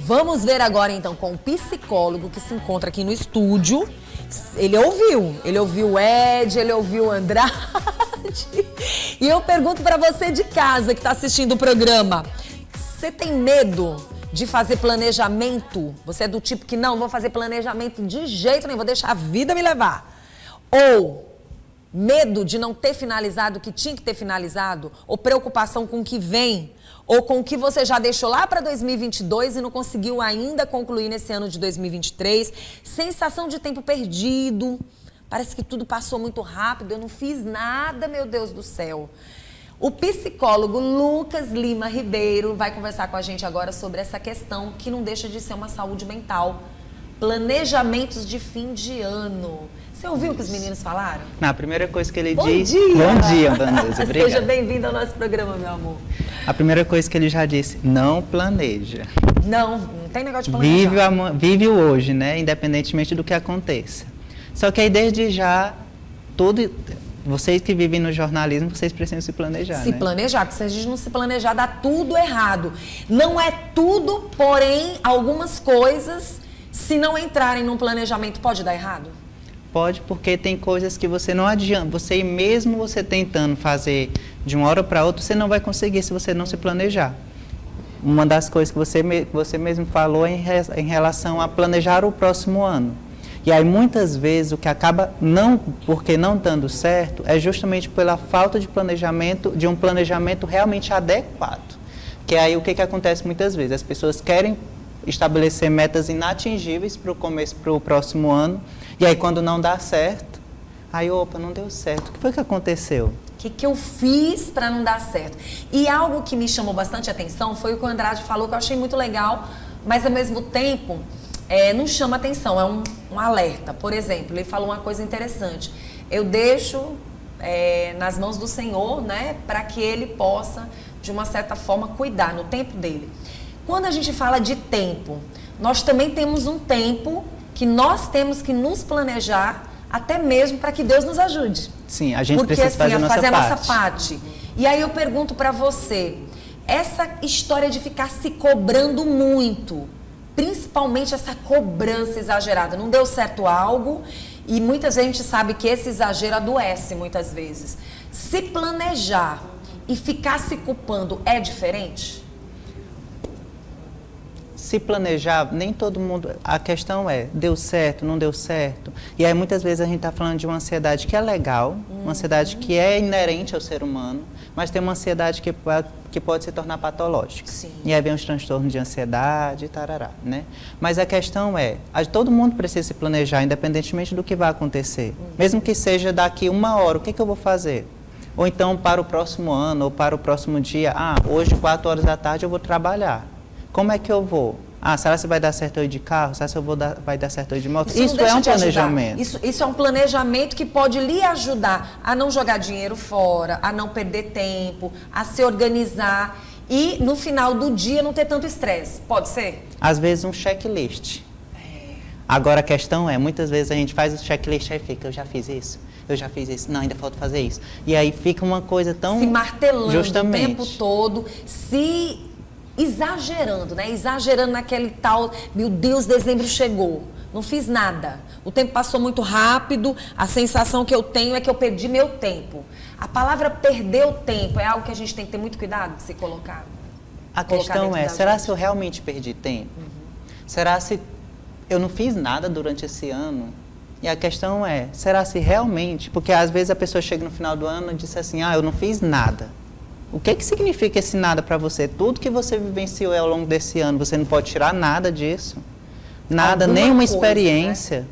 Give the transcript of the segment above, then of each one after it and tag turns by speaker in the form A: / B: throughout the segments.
A: Vamos ver agora, então, com o psicólogo que se encontra aqui no estúdio. Ele ouviu o Ed, ele ouviu o Andrade. E eu pergunto pra você de casa que tá assistindo o programa, você tem medo de fazer planejamento? Você é do tipo que não vou fazer planejamento de jeito nenhum, vou deixar a vida me levar? Ou medo de não ter finalizado o que tinha que ter finalizado? Ou preocupação com o que vem? Ou com o que você já deixou lá para 2022 e não conseguiu ainda concluir nesse ano de 2023? Sensação de tempo perdido. Parece que tudo passou muito rápido, eu não fiz nada, meu Deus do céu. O psicólogo Lucas Lima Ribeiro vai conversar com a gente agora sobre essa questão que não deixa de ser uma saúde mental. Planejamentos de fim de ano. Você ouviu o que os meninos falaram?
B: Na primeira coisa que ele
A: Bom
B: disse...
A: dia!
B: Bom dia, Vanessa. Obrigado.
A: Seja bem-vindo ao nosso programa, meu amor.
B: A primeira coisa que ele já disse, não planeja.
A: Não tem negócio de planejar.
B: Vive o hoje, né? Independentemente do que aconteça. Só que aí, desde já, vocês que vivem no jornalismo, vocês precisam se planejar,
A: Se planejar, porque se a gente não se planejar, dá tudo errado. Não é tudo, porém, algumas coisas, se não entrarem num planejamento, pode dar errado?
B: Pode, porque tem coisas que você não adianta. Você tentando fazer de uma hora para outra, você não vai conseguir se você não se planejar. Uma das coisas que você mesmo falou é em relação a planejar o próximo ano. E aí, muitas vezes, o que acaba porque não dando certo, é justamente pela falta de planejamento, de um planejamento realmente adequado. Que aí, o que acontece muitas vezes? As pessoas querem estabelecer metas inatingíveis para o próximo ano, e aí, quando não dá certo, aí, opa, não deu certo. O que foi que aconteceu?
A: O que eu fiz para não dar certo? E algo que me chamou bastante atenção foi o que o Andrade falou, que eu achei muito legal, mas, ao mesmo tempo... não chama atenção, é um alerta. Por exemplo, ele falou uma coisa interessante. Eu deixo nas mãos do Senhor, né, para que Ele possa, de uma certa forma, cuidar no tempo dele. Quando a gente fala de tempo, nós também temos um tempo que nós temos que nos planejar, até mesmo para que Deus nos ajude.
B: Sim, a gente precisa fazer a nossa parte.
A: E aí eu pergunto para você, essa história de ficar se cobrando muito, principalmente essa cobrança exagerada. Não deu certo algo e muita gente sabe que esse exagero adoece muitas vezes. Se planejar e ficar se culpando é diferente?
B: Se planejar, nem todo mundo... A questão é, deu certo, não deu certo? E aí, muitas vezes, a gente está falando de uma ansiedade que é legal, uma ansiedade que é inerente ao ser humano, mas tem uma ansiedade que pode se tornar patológica.
A: Sim.
B: E aí vem os transtornos de ansiedade, tarará, né? Mas a questão é, todo mundo precisa se planejar, independentemente do que vai acontecer. Mesmo que seja daqui uma hora, o que eu vou fazer? Ou então, para o próximo ano, ou para o próximo dia, hoje, 4 horas da tarde, eu vou trabalhar. Como é que eu vou? Será que vai dar certo eu ir de carro? Será que vai dar certo eu ir de moto? Isso é um planejamento.
A: Isso é um planejamento que pode lhe ajudar a não jogar dinheiro fora, a não perder tempo, a se organizar e, no final do dia, não ter tanto estresse. Pode ser?
B: Às vezes, um checklist. Agora, a questão é, muitas vezes a gente faz o checklist e fica, eu já fiz isso, não, ainda falta fazer isso. E aí fica uma coisa tão...
A: Se martelando
B: justamente
A: o tempo todo, se... exagerando, né? Exagerando naquele tal, meu Deus, dezembro chegou, não fiz nada. O tempo passou muito rápido, a sensação que eu tenho é que eu perdi meu tempo. A palavra perder o tempo é algo que a gente tem que ter muito cuidado de se colocar.
B: A questão é, será se eu realmente perdi tempo? Será se eu não fiz nada durante esse ano? E a questão é, será se realmente... Porque às vezes a pessoa chega no final do ano e diz assim, eu não fiz nada. O que significa esse nada para você? Tudo que você vivenciou ao longo desse ano, você não pode tirar nada disso. Nada, nenhuma experiência, né?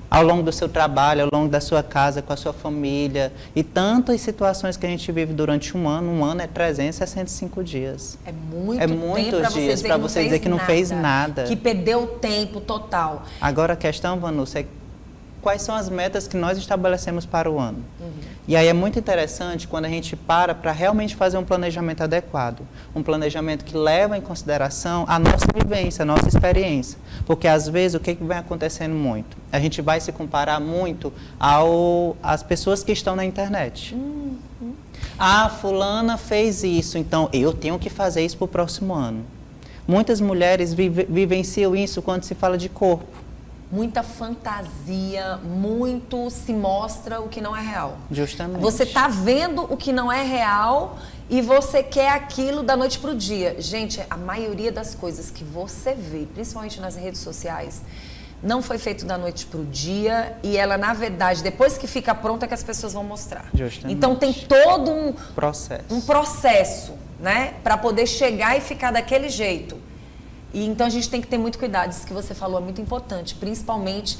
B: Ao longo do seu trabalho, ao longo da sua casa, com a sua família. E tantas situações que a gente vive durante um ano. Um ano é 365 dias.
A: É muitos
B: dias para você dizer que não fez nada.
A: Que perdeu o tempo total.
B: Agora a questão, Vanusa, é quais são as metas que nós estabelecemos para o ano. E aí é muito interessante quando a gente para realmente fazer um planejamento adequado. Um planejamento que leva em consideração a nossa vivência, a nossa experiência. Porque às vezes o que vem acontecendo muito? A gente vai se comparar muito às pessoas que estão na internet. Fulana fez isso, então eu tenho que fazer isso para o próximo ano. Muitas mulheres vivenciam isso quando se fala de corpo.
A: Muita fantasia, muito se mostra o que não é real.
B: Justamente.
A: Você está vendo o que não é real e você quer aquilo da noite para o dia. Gente, a maioria das coisas que você vê, principalmente nas redes sociais, não foi feito da noite para o dia e ela, na verdade, depois que fica pronta, é que as pessoas vão mostrar.
B: Justamente.
A: Então tem todo um processo, né, para poder chegar e ficar daquele jeito. E então a gente tem que ter muito cuidado. Isso que você falou é muito importante, principalmente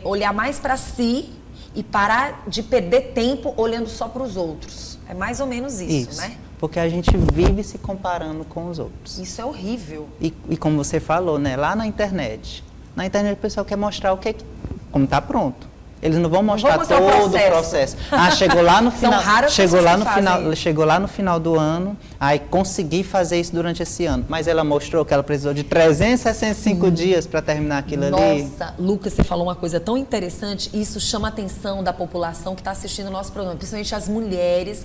A: olhar mais para si e parar de perder tempo olhando só para os outros. É mais ou menos isso, né?
B: Porque a gente vive se comparando com os outros.
A: Isso é horrível.
B: E como você falou, né, lá na internet o pessoal quer mostrar como está pronto. Eles não vão mostrar todo o processo. Ah, chegou lá no final, chegou lá no final do ano, aí consegui fazer isso durante esse ano. Mas ela mostrou que ela precisou de 365 dias para terminar aquilo ali.
A: Nossa, Lucas, você falou uma coisa tão interessante, e isso chama a atenção da população que está assistindo o nosso programa, principalmente as mulheres,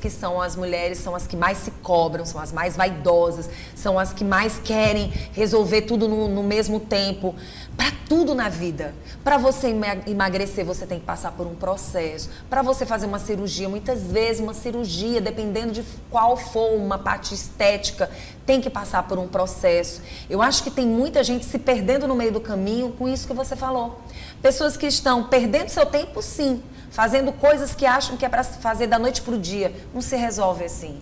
A: são as que mais se cobram, são as mais vaidosas, são as que mais querem resolver tudo no mesmo tempo. Para tudo na vida. Para você emagrecer, você tem que passar por um processo. Para você fazer uma cirurgia, muitas vezes uma cirurgia, dependendo de qual for uma parte estética, tem que passar por um processo. Eu acho que tem muita gente se perdendo no meio do caminho com isso que você falou. Pessoas que estão perdendo seu tempo, sim, fazendo coisas que acham que é para fazer da noite para o dia. Não se resolve assim.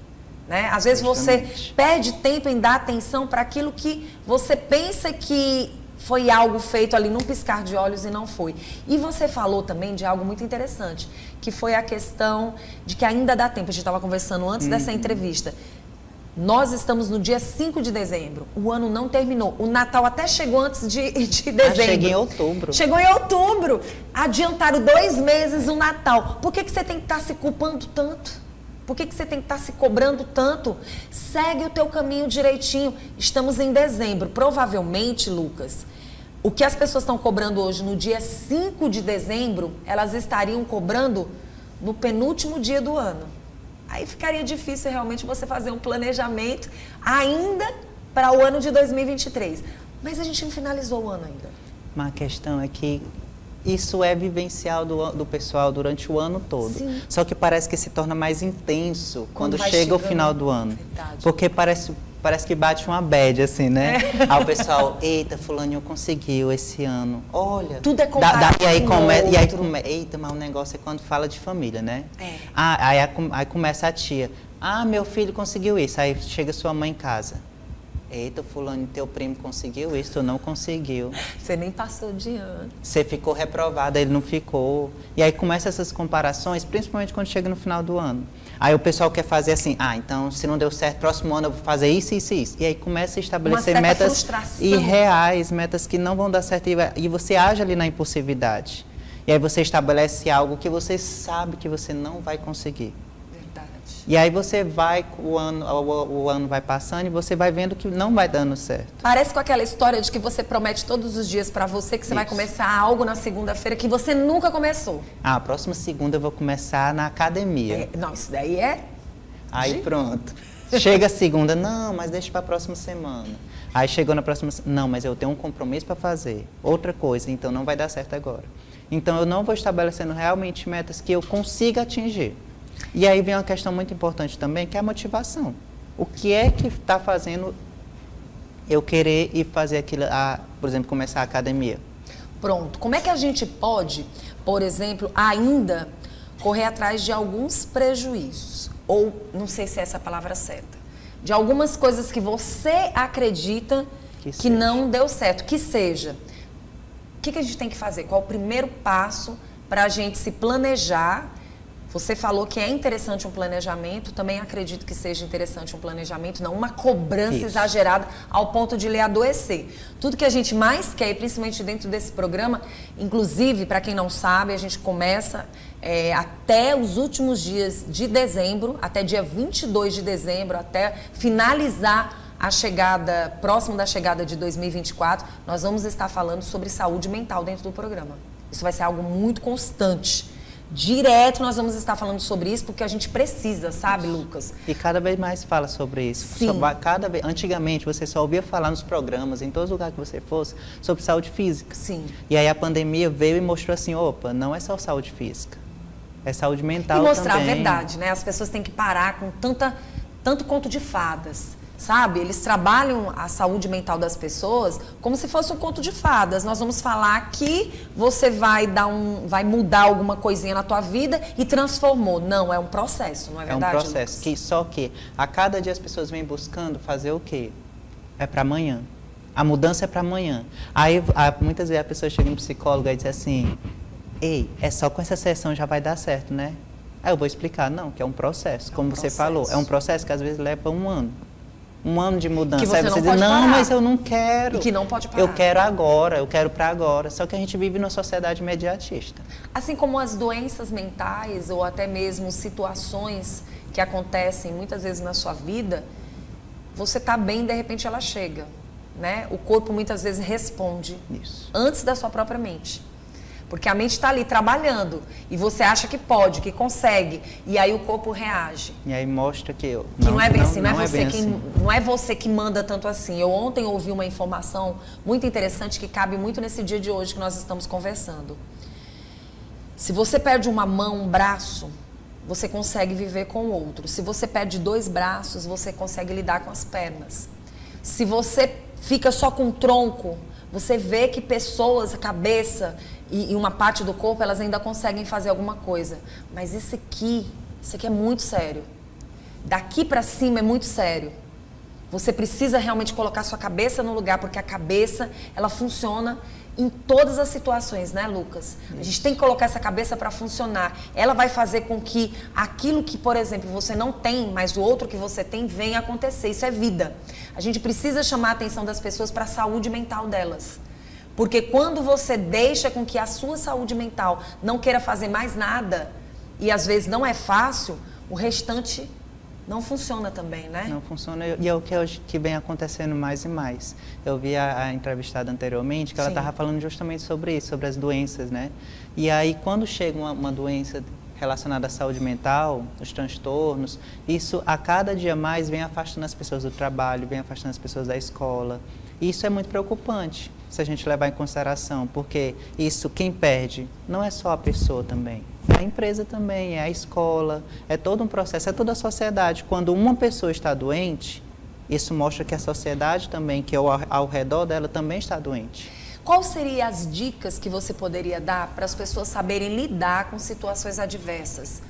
A: Né? Às vezes você perde tempo em dar atenção para aquilo que você pensa que foi algo feito ali num piscar de olhos e não foi. E você falou também de algo muito interessante, que foi a questão de que ainda dá tempo. A gente estava conversando antes dessa entrevista. Nós estamos no dia 5 de dezembro. O ano não terminou. O Natal até chegou antes de dezembro.
B: Cheguei em outubro.
A: Chegou em outubro. Adiantaram 2 meses o Natal. Por que você tem que estar se culpando tanto? Por que você tem que estar se cobrando tanto? Segue o teu caminho direitinho. Estamos em dezembro. Provavelmente, Lucas, o que as pessoas estão cobrando hoje no dia 5 de dezembro, elas estariam cobrando no penúltimo dia do ano. Aí ficaria difícil realmente você fazer um planejamento ainda para o ano de 2023. Mas a gente não finalizou o ano ainda.
B: Mas a questão é que isso é vivencial do pessoal durante o ano todo.
A: Sim.
B: Só que parece que se torna mais intenso quando chega
A: chegando
B: o final do ano.
A: Verdade.
B: Porque parece que bate uma bad, assim, né? Aí o pessoal, eita, fulaninho conseguiu esse ano. Olha.
A: Tudo é comparado
B: eita, mas o negócio é quando fala de família, né?
A: É.
B: Aí começa a tia. Ah, meu filho conseguiu isso. Aí chega sua mãe em casa. Eita, fulano, teu primo conseguiu isso, tu não conseguiu.
A: Você nem passou de ano.
B: Você ficou reprovada, ele não ficou. E aí começam essas comparações, principalmente quando chega no final do ano. Aí o pessoal quer fazer assim, então se não deu certo, próximo ano eu vou fazer isso, isso e isso. E aí começa a estabelecer metas irreais, metas que não vão dar certo. E você age ali na impulsividade. E aí você estabelece algo que você sabe que você não vai conseguir. E aí você vai, o ano vai passando e você vai vendo que não vai dando certo.
A: Parece com aquela história de que você promete todos os dias pra você que você vai começar algo na segunda-feira que você nunca começou.
B: A próxima segunda eu vou começar na academia.
A: Não, isso daí é...
B: Aí pronto. Chega a segunda, não, mas deixa pra próxima semana. Aí chegou na próxima não, mas eu tenho um compromisso para fazer. Outra coisa, então não vai dar certo agora. Então eu não vou estabelecendo realmente metas que eu consiga atingir. E aí vem uma questão muito importante também, que é a motivação. O que é que está fazendo eu querer ir fazer aquilo, por exemplo, começar a academia?
A: Pronto. Como é que a gente pode, por exemplo, ainda correr atrás de alguns prejuízos? Ou, não sei se é essa a palavra certa, de algumas coisas que você acredita que não deu certo, que seja. O que a gente tem que fazer? Qual o primeiro passo para a gente se planejar? Você falou que é interessante um planejamento, também acredito que seja interessante um planejamento, não uma cobrança exagerada ao ponto de lhe adoecer. Tudo que a gente mais quer, principalmente dentro desse programa, inclusive, para quem não sabe, a gente começa até os últimos dias de dezembro, até dia 22 de dezembro, até finalizar a chegada, próximo da chegada de 2024, nós vamos estar falando sobre saúde mental dentro do programa. Isso vai ser algo muito constante. Direto nós vamos estar falando sobre isso, porque a gente precisa, sabe, Lucas?
B: E cada vez mais fala sobre isso.
A: Sim.
B: Antigamente você só ouvia falar nos programas, em todos os lugares que você fosse, sobre saúde física.
A: Sim.
B: E aí a pandemia veio e mostrou assim, opa, não é só saúde física, é saúde mental também.
A: E mostrar a verdade, né? As pessoas têm que parar com tanto conto de fadas. Sabe, eles trabalham a saúde mental das pessoas como se fosse um conto de fadas. Nós vamos falar que você vai mudar alguma coisinha na tua vida e transformou. Não, é um processo, não é verdade?
B: É um processo, só que a cada dia as pessoas vêm buscando fazer o quê? É para amanhã. A mudança é para amanhã. Aí muitas vezes a pessoa chega em psicóloga e diz assim, ei, é só com essa sessão já vai dar certo, né? Aí eu vou explicar, não, que é um processo, como você falou. É um processo que às vezes leva 1 ano. 1 ano de mudança.
A: Que você
B: aí
A: não
B: você
A: pode
B: diz, não,
A: parar.
B: mas eu não quero.
A: E que não pode parar.
B: Eu quero agora, eu quero para agora. Só que a gente vive numa sociedade imediatista.
A: Assim como as doenças mentais ou até mesmo situações que acontecem muitas vezes na sua vida, você está bem, de repente ela chega, né? O corpo muitas vezes responde antes da sua própria mente. Porque a mente está ali trabalhando e você acha que pode, que consegue, e aí o corpo reage.
B: E aí mostra que
A: não é bem assim, não é você que manda tanto assim. Eu ontem ouvi uma informação muito interessante que cabe muito nesse dia de hoje que nós estamos conversando. Se você perde uma mão, um braço, você consegue viver com o outro. Se você perde 2 braços, você consegue lidar com as pernas. Se você fica só com o tronco, você vê que pessoas, a cabeça e uma parte do corpo, elas ainda conseguem fazer alguma coisa. Mas isso aqui é muito sério. Daqui para cima é muito sério. Você precisa realmente colocar sua cabeça no lugar, porque a cabeça, ela funciona em todas as situações, né, Lucas? A gente tem que colocar essa cabeça para funcionar. Ela vai fazer com que aquilo que, por exemplo, você não tem, mas o outro que você tem, venha acontecer. Isso é vida. A gente precisa chamar a atenção das pessoas para a saúde mental delas. Porque quando você deixa com que a sua saúde mental não queira fazer mais nada, e às vezes não é fácil, o restante não funciona também, né?
B: Não funciona, e é o que hoje que vem acontecendo mais e mais. Eu vi a entrevistada anteriormente, que ela estava falando justamente sobre isso, sobre as doenças, né? E aí, quando chega uma doença relacionada à saúde mental, os transtornos, isso a cada dia mais vem afastando as pessoas do trabalho, vem afastando as pessoas da escola. E isso é muito preocupante, se a gente levar em consideração, porque isso, quem perde, não é só a pessoa também. É a empresa também, é a escola, é todo um processo, é toda a sociedade. Quando uma pessoa está doente, isso mostra que a sociedade também, que ao redor dela, também está doente.
A: Quais seriam as dicas que você poderia dar para as pessoas saberem lidar com situações adversas?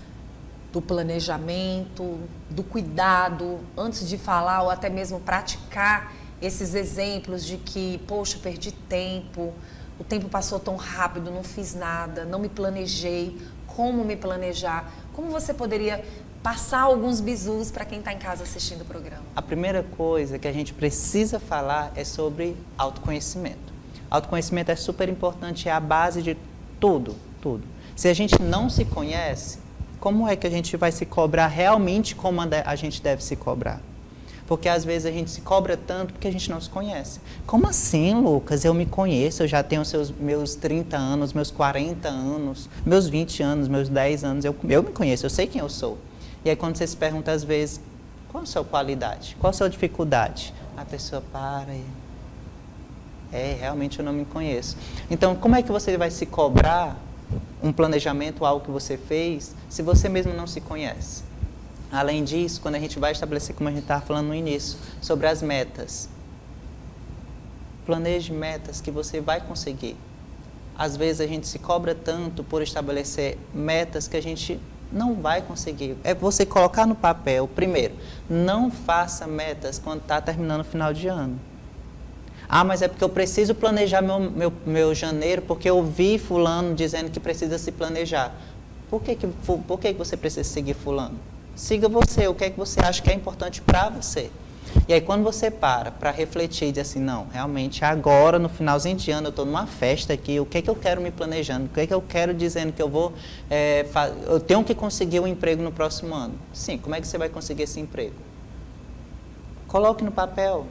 A: Do planejamento, do cuidado, antes de falar ou até mesmo praticar esses exemplos de que, poxa, perdi tempo, o tempo passou tão rápido, não fiz nada, não me planejei, como me planejar? Como você poderia passar alguns bizus para quem está em casa assistindo o programa?
B: A primeira coisa que a gente precisa falar é sobre autoconhecimento. Autoconhecimento é super importante, é a base de tudo, tudo. Se a gente não se conhece, como é que a gente vai se cobrar realmente como a gente deve se cobrar? Porque às vezes a gente se cobra tanto porque a gente não se conhece. Como assim, Lucas? Eu me conheço, eu já tenho meus 30 anos, meus 40 anos, meus 20 anos, meus 10 anos, eu me conheço, eu sei quem eu sou. E aí quando você se pergunta às vezes, qual a sua qualidade? Qual a sua dificuldade? A pessoa para e... realmente eu não me conheço. Então, como é que você vai se cobrar um planejamento, algo que você fez, se você mesmo não se conhece? Além disso, quando a gente vai estabelecer, como a gente estava falando no início, sobre as metas. Planeje metas que você vai conseguir. Às vezes a gente se cobra tanto por estabelecer metas que a gente não vai conseguir. É você colocar no papel, primeiro, não faça metas quando está terminando o final de ano. Ah, mas é porque eu preciso planejar meu janeiro, porque eu vi fulano dizendo que precisa se planejar. Por que você precisa seguir fulano? Siga você, o que é que você acha que é importante para você. E aí quando você para refletir e diz assim, não, realmente agora no finalzinho de ano eu estou numa festa aqui, o que é que eu quero me planejando, o que é que eu quero dizendo que eu vou, eu tenho que conseguir um emprego no próximo ano. Sim, como é que você vai conseguir esse emprego? Coloque no papel.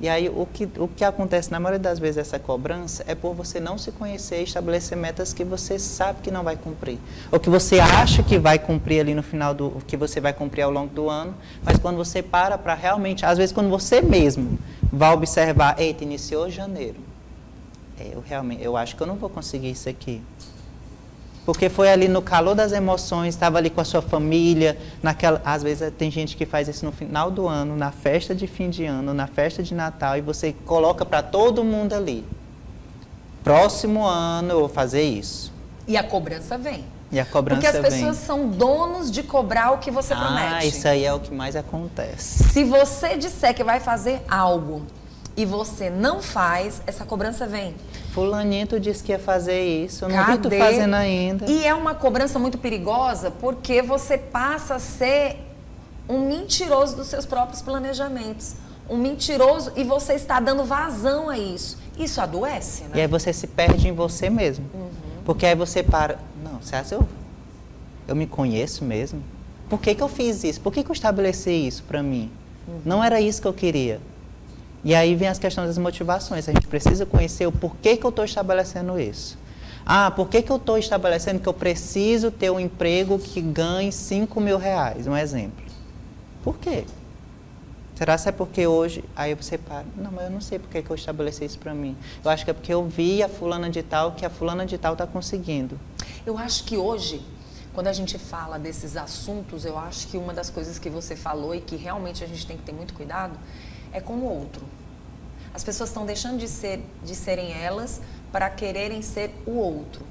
B: E aí, o que acontece na maioria das vezes essa cobrança é por você não se conhecer e estabelecer metas que você sabe que não vai cumprir. Ou que você acha que vai cumprir ali no final que você vai cumprir ao longo do ano, mas quando você para realmente, às vezes quando você mesmo vai observar, eita, iniciou janeiro, eu acho que eu não vou conseguir isso aqui. Porque foi ali no calor das emoções, estava ali com a sua família, às vezes tem gente que faz isso no final do ano, na festa de fim de ano, na festa de Natal, e você coloca para todo mundo ali. Próximo ano eu vou fazer isso.
A: E a cobrança vem.
B: E a cobrança
A: vem. Porque as pessoas são donos de cobrar o que você promete.
B: Isso aí é o que mais acontece.
A: Se você disser que vai fazer algo e você não faz, essa cobrança vem.
B: Fulaninho disse que ia fazer isso, eu não vi tu fazendo ainda.
A: E é uma cobrança muito perigosa porque você passa a ser um mentiroso dos seus próprios planejamentos. Um mentiroso e você está dando vazão a isso. Isso adoece, né?
B: E aí você se perde em você mesmo. Porque aí você para, não, você acha, eu me conheço mesmo? Por que eu fiz isso? Por que eu estabeleci isso para mim? Não era isso que eu queria. E aí vem as questões das motivações. A gente precisa conhecer o porquê que eu estou estabelecendo isso. Por que eu estou estabelecendo que eu preciso ter um emprego que ganhe R$5.000, um exemplo? Por quê? Será que é porque hoje... Aí você para, não, mas eu não sei por que eu estabeleci isso para mim. Eu acho que é porque eu vi a fulana de tal, que a fulana de tal está conseguindo.
A: Eu acho que hoje, quando a gente fala desses assuntos, eu acho que uma das coisas que você falou e que realmente a gente tem que ter muito cuidado é com o outro. As pessoas estão deixando de serem elas para quererem ser o outro.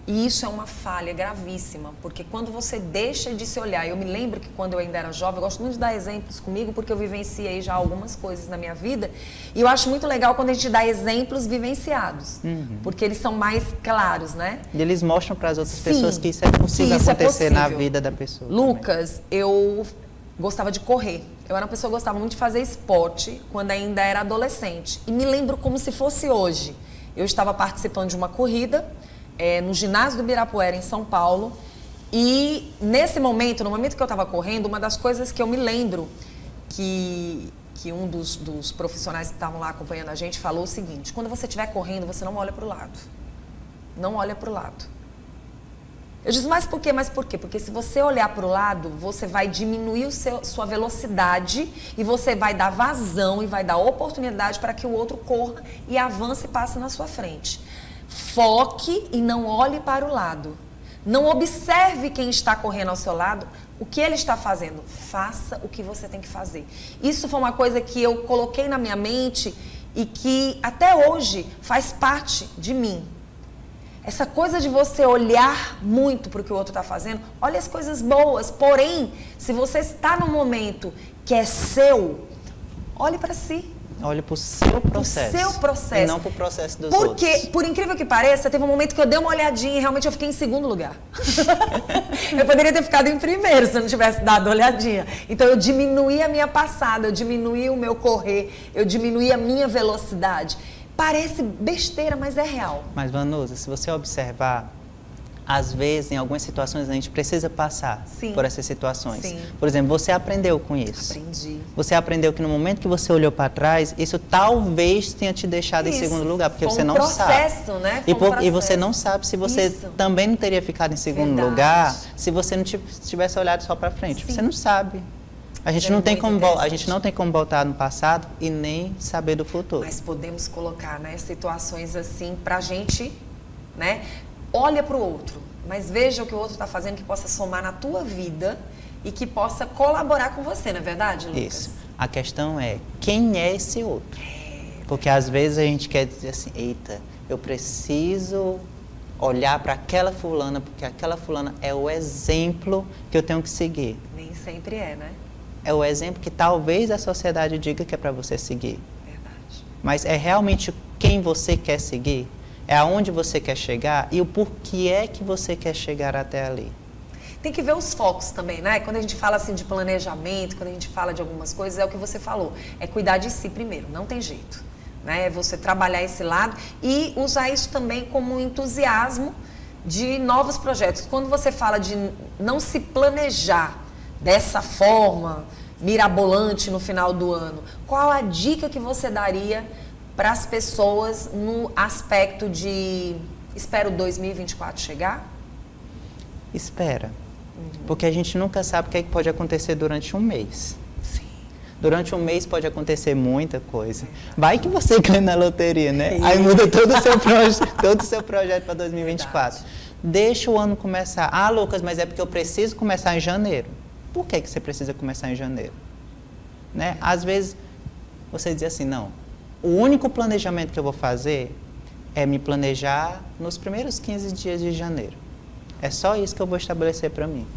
A: E isso é uma falha gravíssima, porque quando você deixa de se olhar, eu me lembro que quando eu ainda era jovem, eu gosto muito de dar exemplos comigo, porque eu vivenciei já algumas coisas na minha vida, e eu acho muito legal quando a gente dá exemplos vivenciados, porque eles são mais claros, né?
B: E eles mostram para as outras pessoas que isso é possível acontecer na vida da pessoa.
A: Lucas,
B: também.
A: Eu gostava de correr. Eu era uma pessoa que gostava muito de fazer esporte quando ainda era adolescente. E me lembro como se fosse hoje. Eu estava participando de uma corrida no ginásio do Ibirapuera, em São Paulo. E nesse momento, no momento que eu estava correndo, uma das coisas que eu me lembro que um dos profissionais que estavam lá acompanhando a gente falou o seguinte: quando você estiver correndo, você não olha para o lado. Não olha para o lado. Eu disse, mas por quê? Mas por quê? Porque se você olhar para o lado, você vai diminuir sua velocidade e você vai dar vazão e vai dar oportunidade para que o outro corra e avance e passe na sua frente. Foque e não olhe para o lado. Não observe quem está correndo ao seu lado, o que ele está fazendo. Faça o que você tem que fazer. Isso foi uma coisa que eu coloquei na minha mente e que até hoje faz parte de mim. Essa coisa de você olhar muito para o que o outro está fazendo, olha as coisas boas. Porém, se você está num momento que é seu, olhe para si.
B: Olhe para o seu processo.
A: O seu processo.
B: E não para o processo dos outros.
A: Porque, por incrível que pareça, teve um momento que eu dei uma olhadinha e realmente eu fiquei em segundo lugar. Eu poderia ter ficado em primeiro se eu não tivesse dado olhadinha. Então, eu diminuí a minha passada, eu diminuí o meu correr, eu diminuí a minha velocidade. Parece besteira, mas é real.
B: Mas, Vanusa, se você observar, às vezes, em algumas situações, a gente precisa passar por essas situações.
A: Sim.
B: Por exemplo, você aprendeu com isso.
A: Aprendi.
B: Você aprendeu que no momento que você olhou para trás, isso talvez tenha te deixado em segundo lugar, porque você não
A: processo,
B: sabe.
A: Né?
B: E você não sabe se você também não teria ficado em segundo lugar se você não tivesse olhado só para frente. Sim. Você não sabe. A gente não tem como voltar no passado e nem saber do futuro.
A: Mas podemos colocar, né, situações assim pra gente, né? Olha pro outro, mas veja o que o outro está fazendo que possa somar na tua vida e que possa colaborar com você, não é verdade, Lucas?
B: Isso. A questão é, quem é esse outro? Porque às vezes a gente quer dizer assim, eita, eu preciso olhar para aquela fulana, porque aquela fulana é o exemplo que eu tenho que seguir.
A: Nem sempre é, né?
B: É o exemplo que talvez a sociedade diga que é para você seguir.
A: Verdade.
B: Mas é realmente quem você quer seguir? É aonde você quer chegar e o porquê é que você quer chegar até ali.
A: Tem que ver os focos também, né? Quando a gente fala assim de planejamento, quando a gente fala de algumas coisas, é o que você falou. É cuidar de si primeiro, não tem jeito. Né? É você trabalhar esse lado e usar isso também como um entusiasmo de novos projetos. Quando você fala de não se planejar dessa forma, mirabolante no final do ano. Qual a dica que você daria para as pessoas no aspecto de espero 2024 chegar?
B: Espera. Porque a gente nunca sabe o que, é que pode acontecer durante um mês.
A: Sim.
B: Durante um mês pode acontecer muita coisa. Vai que você ganha na loteria, né? Aí muda todo o seu projeto para 2024. Verdade. Deixa o ano começar. Ah, Lucas, mas é porque eu preciso começar em janeiro. Por que você precisa começar em janeiro? Né? Às vezes, você diz assim, não, o único planejamento que eu vou fazer é me planejar nos primeiros 15 dias de janeiro. É só isso que eu vou estabelecer para mim.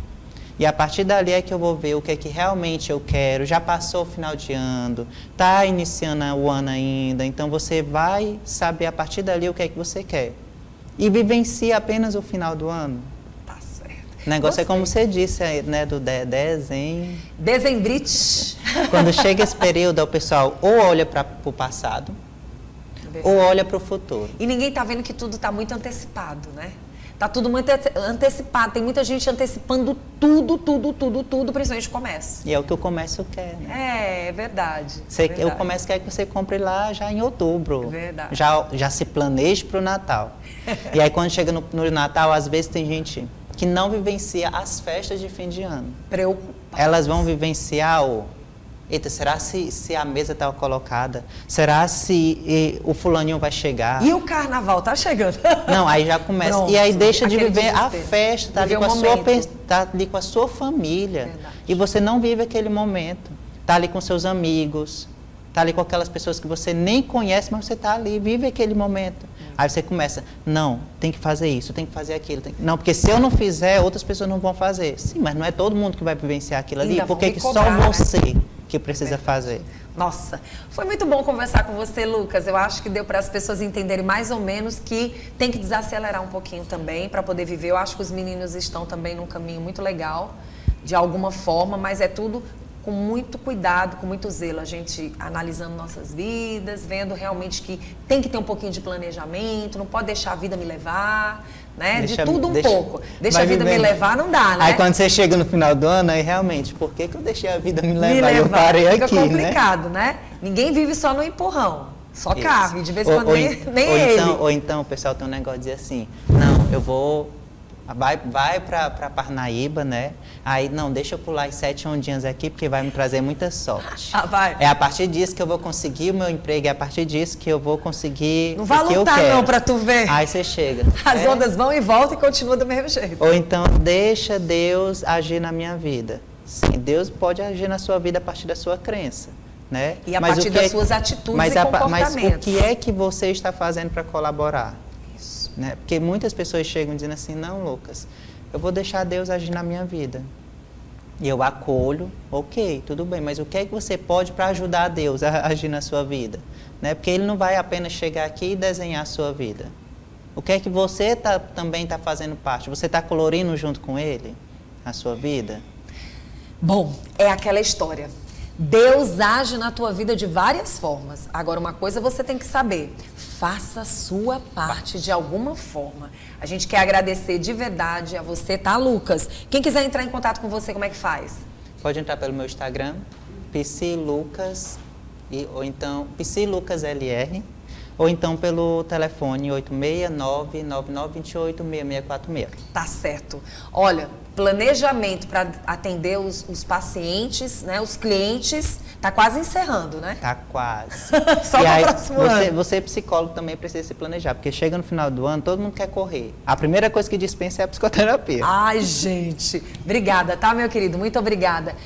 B: E a partir dali é que eu vou ver o que é que realmente eu quero. Já passou o final de ano, está iniciando o ano ainda, então você vai saber a partir dali o que é que você quer. E vivencia apenas o final do ano.
A: Tá certo.
B: O negócio é como você disse, né, do desenho.
A: Dezembrite.
B: Quando chega esse período, o pessoal ou olha para o passado, ou olha para o futuro.
A: E ninguém tá vendo que tudo tá muito antecipado, né? Tá tudo muito antecipado. Tem muita gente antecipando tudo, principalmente o comércio.
B: E é o que o comércio quer, né?
A: É verdade.
B: O comércio quer que você compre lá já em outubro.
A: Verdade.
B: Já se planeje para o Natal. E aí quando chega no Natal, às vezes tem gente que não vivencia as festas de fim de ano.
A: Preocupada.
B: Elas vão vivenciar eita, será se a mesa está colocada? Será se o fulaninho vai chegar?
A: E o carnaval tá chegando?
B: Não, aí já começa. Pronto, e aí deixa de viver desespero. A festa, tá ali com a sua família.
A: Verdade.
B: E você não vive aquele momento. Tá ali com seus amigos, tá ali com aquelas pessoas que você nem conhece, mas você tá ali, vive aquele momento. Aí você começa, não, tem que fazer isso, tem que fazer aquilo. Não, porque se eu não fizer, outras pessoas não vão fazer. Sim, mas não é todo mundo que vai vivenciar aquilo ali. Por que só você... Né? Que precisa fazer.
A: Nossa, foi muito bom conversar com você, Lucas. Eu acho que deu para as pessoas entenderem mais ou menos que tem que desacelerar um pouquinho também para poder viver. Eu acho que os meninos estão também num caminho muito legal, de alguma forma, mas é tudo com muito cuidado, com muito zelo. A gente analisando nossas vidas, vendo realmente que tem que ter um pouquinho de planejamento, não pode deixar a vida me levar... Né? De tudo um pouco. Deixa a vida me levar, não dá, né?
B: Aí quando você chega no final do ano, aí realmente, por que eu deixei a vida me levar? Eu parei
A: fica
B: aqui,
A: complicado, né? Ninguém vive só no empurrão, só isso. Carro, e de vez em quando nem ele.
B: Ou então o pessoal tem um negócio de dizer assim, não, eu vou... Vai para Parnaíba, né? Aí, não, deixa eu pular as 7 ondinhas aqui, porque vai me trazer muita sorte.
A: Vai.
B: É a partir disso que eu vou conseguir o meu emprego, é a partir disso que eu vou conseguir
A: não vai
B: o que
A: lutar,
B: eu quero.
A: não, para tu ver.
B: Aí você chega.
A: As ondas vão e voltam e continua do mesmo jeito.
B: Ou então, deixa Deus agir na minha vida. Sim, Deus pode agir na sua vida a partir da sua crença, né?
A: E a partir das suas atitudes e comportamentos.
B: Mas o que é que você está fazendo para colaborar? Né? Porque muitas pessoas chegam dizendo assim, não, Lucas, eu vou deixar Deus agir na minha vida. E eu acolho, ok, tudo bem, mas o que é que você pode para ajudar Deus a agir na sua vida? Né? Porque Ele não vai apenas chegar aqui e desenhar a sua vida. O que é que você também está fazendo parte? Você está colorindo junto com Ele a sua vida?
A: Bom, é aquela história. Deus age na tua vida de várias formas. Agora, uma coisa você tem que saber. Faça a sua parte de alguma forma. A gente quer agradecer de verdade a você, tá, Lucas? Quem quiser entrar em contato com você, como é que faz?
B: Pode entrar pelo meu Instagram, psilucas, ou então psilucaslr, ou então pelo telefone 869-9928-6646.
A: Tá certo. Olha, planejamento para atender os pacientes, né, os clientes, tá quase encerrando, né?
B: Tá quase.
A: Só para o próximo ano.
B: Você, psicólogo, também precisa se planejar, porque chega no final do ano, todo mundo quer correr. A primeira coisa que dispensa é a psicoterapia.
A: Ai, gente. Obrigada, tá, meu querido? Muito obrigada.